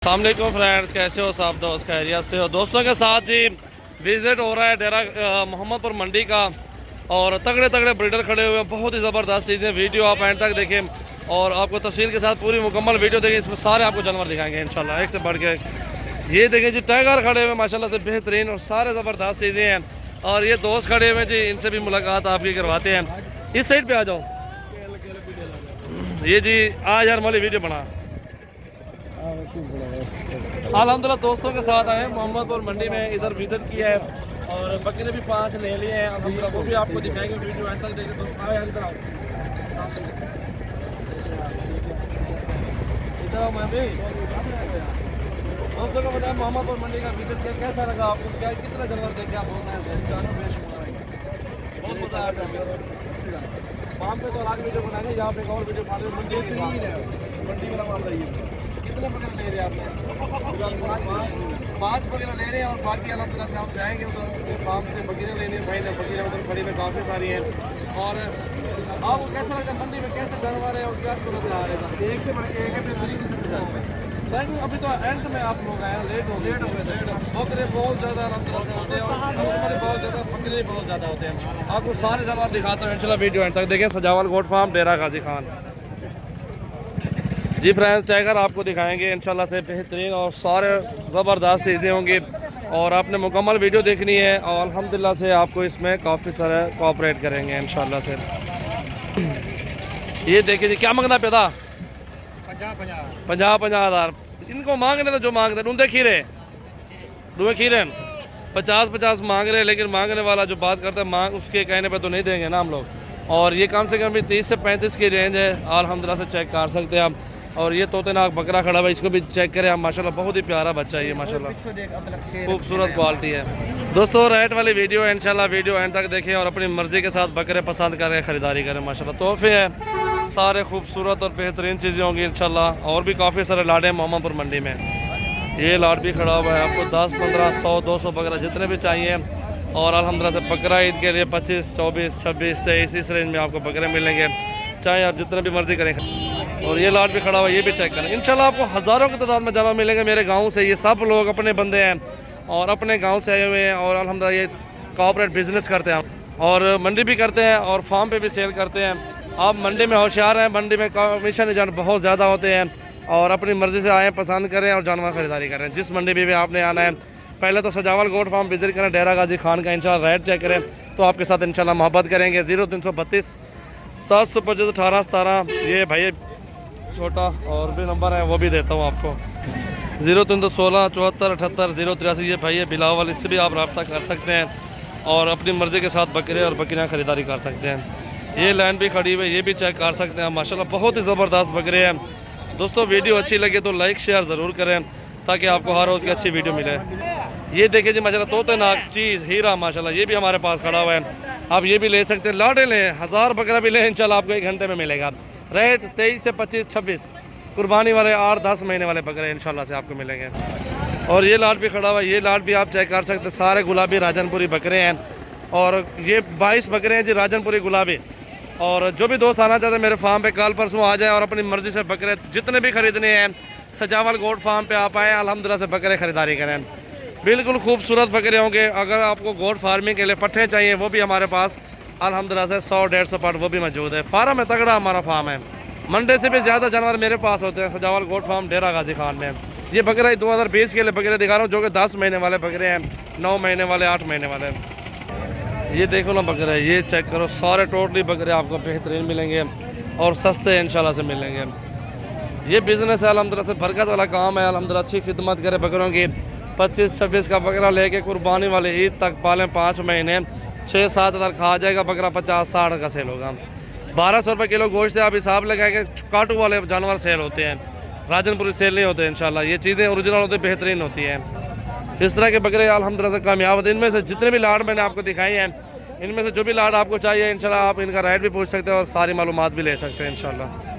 अस्सलाम वालेकुम फ्रेंड्स, कैसे हो सब दोस्त? खैरियत से हो? दोस्तों के साथ जी विज़िट हो रहा है डेरा मोहम्मदपुर मंडी का और तगड़े तगड़े ब्रीडर खड़े हुए हैं। बहुत ही ज़बरदस्त चीज़ें, वीडियो आप एंड तक देखें और आपको तफसील के साथ पूरी मुकम्मल वीडियो देखें। इसमें सारे आपको जानवर दिखाएंगे इंशाल्लाह, एक से बढ़ के। ये देखें जी टाइगर खड़े हुए माशाल्लाह से बेहतरीन और सारे ज़बरदस्त चीज़ें हैं। और ये दोस्त खड़े हुए जी, इनसे भी मुलाकात आपकी करवाते हैं। इस साइड पर आ जाओ। ये जी आज यार मौली वीडियो बना। अल्हम्दुलिल्लाह दोस्तों के साथ आए मोहम्मदपुर मंडी में, इधर विजिट किया है और बकरे भी 5 ले लिए हैं अल्हम्दुलिल्लाह। वो भी आपको दिखाएंगे, वीडियो अंत तक देखें। दोस्तों आओ इधर आओ, इधर आओ। मैं भी दोस्तों को बताया मोहम्मदपुर मंडी का विजिट किया, कैसा लगा आपको? क्या कितना जानवर देखे आप? बोलना है बहुत मज़ा आया। वहाँ पे तो अलग वीडियो बनाएंगे, यहाँ पे एक और वीडियो बनाएंगे। मंडी वाला मामला ये कितने बकरे ले रहे हैं आपने? 5 बकरे ले रहे हैं और बाकी अल्हम्दुलिल्लाह से हम जाएंगे उधर फार्म से बकरे लेने। भाई ने बकरे उधर खड़ी में काफ़ी सारी हैं। और आपको कैसा लगता है मंडी में, कैसे जानवर है और क्या सूरत आ रहा है? एक से बढ़ के एक है, तरीके से सर अभी तो एंड में आप लोग आए, लेट हो गए थे। बकरे बहुत ज़्यादा अल्हम्दुलिल्लाह से होते हैं और कस्टमर बहुत ज़्यादा, बकरे बहुत ज़्यादा होते हैं। आपको सारे जानवर दिखाता हूँ इंशाल्लाह, वीडियो एंड तक देखें। सजावल गोट फार्म, डेरा गाजी खान जी। फ्रेंड्स टाइगर आपको दिखाएंगे इंशाल्लाह से बेहतरीन और सारे ज़बरदस्त चीज़ें होंगी और आपने मुकम्मल वीडियो देखनी है और अल्हम्दुलिल्लाह से आपको इसमें काफ़ी सारे कोऑपरेट करेंगे इंशाल्लाह से। ये देखिए जी क्या मांगना पैदा 50,000 इनको मांगने तो जो मांगते ढूंढे खीरे 50 मांग रहे हैं, लेकिन मांगने वाला जो बात करता है मांग उसके कहने पे तो नहीं देंगे ना हम लोग। और ये कम से कम भी 30 से 35 की रेंज है, अल्हम्दुलिल्लाह से चेक कर सकते हैं आप। और ये तोतेनाक बकरा खड़ा हुआ है, इसको भी चेक करें आप माशाल्लाह, बहुत ही प्यारा बच्चा है ये माशाल्लाह, खूबसूरत क्वालिटी है। दोस्तों रेट वाली वीडियो है इंशाल्लाह, वीडियो एंड तक देखें और अपनी मर्ज़ी के साथ बकरे पसंद करके ख़रीदारी करें माशाल्लाह। तोहफे हैं सारे खूबसूरत और बेहतरीन चीज़ें होंगी इंशाल्लाह। और भी काफ़ी सारे लाड हैं मोहम्मदपुर मंडी में। ये लाड भी खड़ा हुआ है, आपको 10, 15, 100, 200 बकरा जितने भी चाहिए। और अल्हम्दुलिल्लाह से बकरा ईद के लिए 25, 24, 26, 23 इस रेंज में आपको बकरे मिलेंगे, चाहे आप जितने भी मर्ज़ी करें। और ये लाट भी खड़ा हुआ है, ये भी चेक करें इंशाल्लाह। आपको हज़ारों की तादाद में जानवर मिलेंगे मेरे गांव से। ये सब लोग अपने बंदे हैं और अपने गांव से आए हुए हैं और अल्हम्दुलिल्लाह ये कॉर्पोरेट बिजनेस करते हैं और मंडी भी करते हैं और फार्म पे भी सेल करते हैं। आप मंडी में होशियार हैं, मंडी में कमीशन एजेंट बहुत ज़्यादा होते हैं और अपनी मर्ज़ी से आएँ, पसंद करें और जानवर ख़रीदारी करें। जिस मंडी में भी आपने आना है पहले तो सजावल गोट फार्म विजिट करें, डेरा गाजी खान का इंशाल्लाह रेट चेक करें तो आपके साथ इंशाल्लाह मोहब्बत करेंगे। 0332 725 18 17 ये भाई छोटा और भी नंबर है वो भी देता हूँ आपको, 0316 74 78 083 ये भाई है बिलावल, इससे भी आप रब्ता कर सकते हैं और अपनी मर्ज़ी के साथ बकरे और बकरियाँ ख़रीदारी कर सकते हैं। ये लाइन भी खड़ी हुई है, ये भी चेक कर सकते हैं माशाल्लाह, बहुत ही ज़बरदस्त बकरे हैं। दोस्तों वीडियो अच्छी लगे तो लाइक शेयर ज़रूर करें ताकि आपको हर रोज़ की अच्छी वीडियो मिले। ये देखिए जी माशाल्लाह तोतेनाक चीज़ हीरा माशाल्लाह, ये भी हमारे पास खड़ा हुआ है, आप ये भी ले सकते हैं। लाडे लें, 1000 बकरा भी लें इंशाल्लाह आपको 1 घंटे में मिलेगा। रेट 23 से 25, 26 कुर्बानी वाले 8-10 महीने वाले बकरे इंशाल्लाह से आपको मिलेंगे। और ये लाट भी खड़ा हुआ है, ये लाट भी आप चेक कर सकते हैं, सारे गुलाबी राजनपुरी बकरे हैं और ये 22 बकरे हैं जी राजनपुरी गुलाबी। और जो भी दोस्त आना चाहते हैं मेरे फार्म पे कल परसों आ जाए और अपनी मर्ज़ी से बकरे जितने भी ख़रीदने हैं सजावल गोट फार्म पे आप आएँ, अल्हम्दुलिल्लाह से बकरे ख़रीदारी करें। बिल्कुल खूबसूरत बकरे होंगे। अगर आपको गोट फार्मिंग के लिए पट्ठे चाहिए वो भी हमारे पास अल्हम्दुलिल्लाह से 100-150 पट वो भी मौजूद है। फार्म है तगड़ा, हमारा फार्म है, मंडे से भी ज़्यादा जानवर मेरे पास होते हैं सजावल गोट फार्म डेरा गाजी खान में। ये बकरा 2020 के लिए बकरे दिखा रहा हूँ जो कि 10 महीने वाले बकरे हैं, 9 महीने वाले, 8 महीने वाले। ये देखो ना बकरे, ये चेक करो, सारे टोटली बकरे आपको बेहतरीन मिलेंगे और सस्ते इंशाल्लाह से मिलेंगे। ये बिज़नेस है अल्हम्दुलिल्लाह से, बरकत वाला काम है अल्हम्दुलिल्लाह। अच्छी खिदमत करे बकरों की, 25-26 का बकरा लेके कुर्बानी वाले ईद तक पालें, 5 महीने 6-7 हज़ार खा जाएगा बकरा, 50-60 का सेल होगा। 1200 रुपये किलो गोश्त है, आप हिसाब लगाएंगे। काटू वाले जानवर सेल होते हैं, राजनपुरी सेल नहीं होते इंशाल्लाह। ये चीज़ें ओरिजिनल होती हैं, बेहतरीन होती हैं। इस तरह के बकरे अल्हम्दुलिल्लाह से कामयाब होते हैं। इनमें से जितने भी लाड मैंने आपको दिखाई हैं, इनमें से जो भी लाड आपको चाहिए इंशाल्लाह आप इनका रेट भी पूछ सकते हैं और सारी मालूमात भी ले सकते हैं इंशाल्लाह।